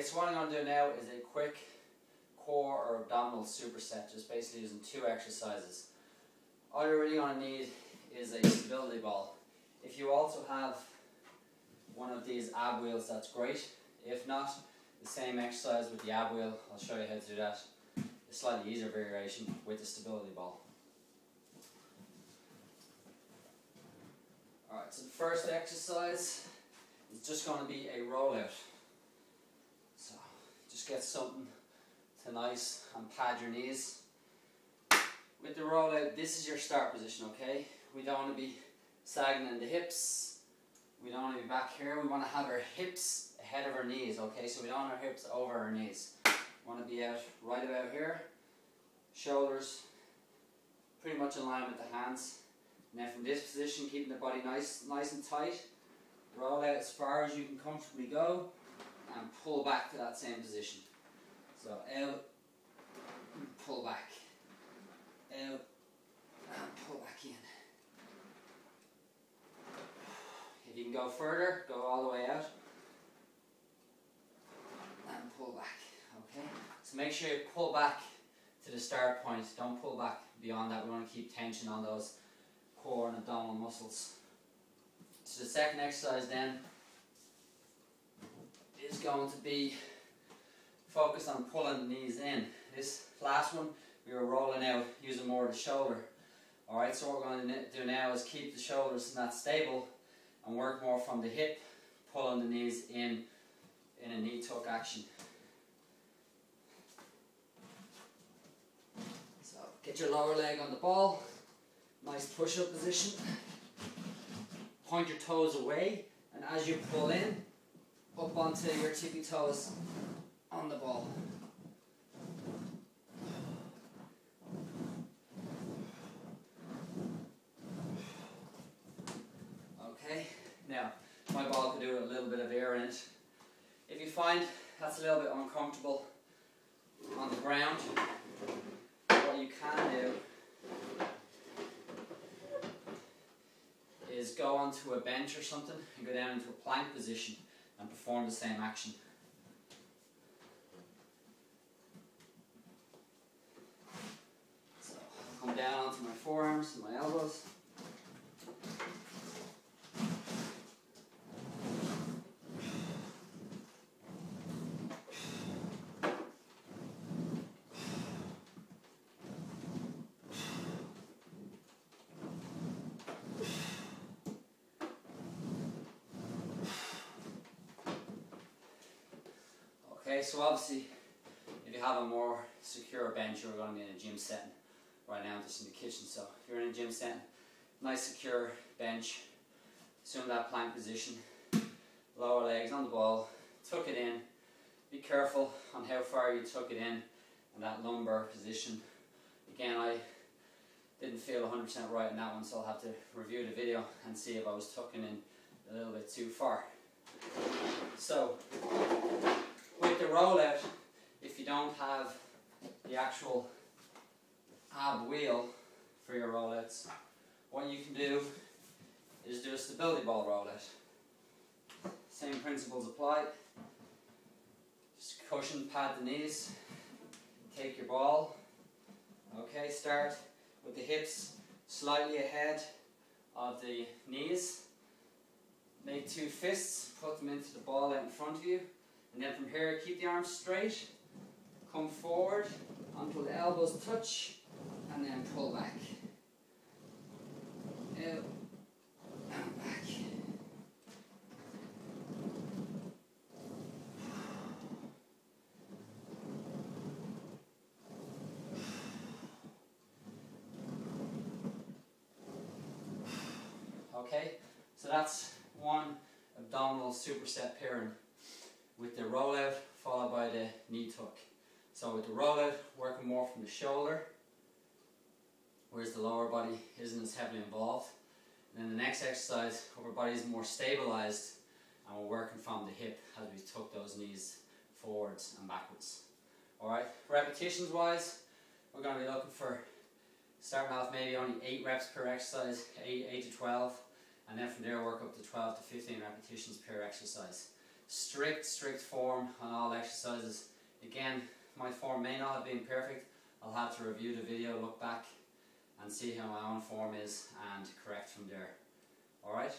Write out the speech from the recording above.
so what I'm going to do now is a quick core or abdominal superset, just basically using 2 exercises. All you're really going to need is a stability ball. If you also have one of these ab wheels, that's great. If not, the same exercise with the ab wheel, I'll show you how to do that. A slightly easier variation with the stability ball. Alright, so the first exercise is just going to be a rollout. So just get something to nice and pad your knees. With the rollout, this is your start position, okay? We don't want to be sagging in the hips. We don't want to be back here. We want to have our hips ahead of our knees, okay? So we don't want our hips over our knees. We want to be out right about here. Shoulders pretty much in line with the hands. And then from this position, keeping the body nice and tight. Roll out as far as you can comfortably go and pull back to that same position. So out, pull back, out, and pull back in. If you can go further, go all the way out and pull back. Okay, so make sure you pull back to the start point. Don't pull back beyond that. We want to keep tension on those core and abdominal muscles. So the second exercise then is going to be focused on pulling the knees in. This last one we were rolling out using more of the shoulder. Alright, so what we're going to do now is keep the shoulders not stable and work more from the hip, pulling the knees in a knee tuck action. So get your lower leg on the ball, nice push-up position. Point your toes away, and as you pull in, up onto your tippy toes on the ball. Okay, now my ball could do a little bit of air in it. If you find that's a little bit uncomfortable on the ground, what you can do is go onto a bench or something and go down into a plank position and perform the same action. So come down onto my forearms and my elbows. Okay, so obviously if you have a more secure bench, you're going to be in a gym setting. Right now I'm just in the kitchen, so if you're in a gym setting, nice secure bench, assume that plank position, lower legs on the ball, tuck it in, be careful on how far you tuck it in and that lumbar position. Again, I didn't feel 100% right in that one, so I'll have to review the video and see if I was tucking in a little bit too far. So with the rollout, if you don't have the actual ab wheel for your rollouts, what you can do is do a stability ball rollout. Same principles apply. Just cushion pad the knees, take your ball. Okay, start with the hips slightly ahead of the knees. Make 2 fists, put them into the ball out in front of you. And then from here, keep the arms straight, come forward until the elbows touch, and then pull back. Out and back. Okay, so that's one abdominal superset pairing, with the rollout followed by the knee tuck. So with the rollout, working more from the shoulder, whereas the lower body isn't as heavily involved. And then the next exercise, upper body is more stabilized, and we're working from the hip as we tuck those knees forwards and backwards. Alright, repetitions wise, we're going to be looking for starting off maybe only 8 reps per exercise, 8 to 12, and then from there work up to 12 to 15 repetitions per exercise. strict form on all exercises. Again, my form may not have been perfect. I'll have to review the video, look back and see how my own form is and correct from there. Alright?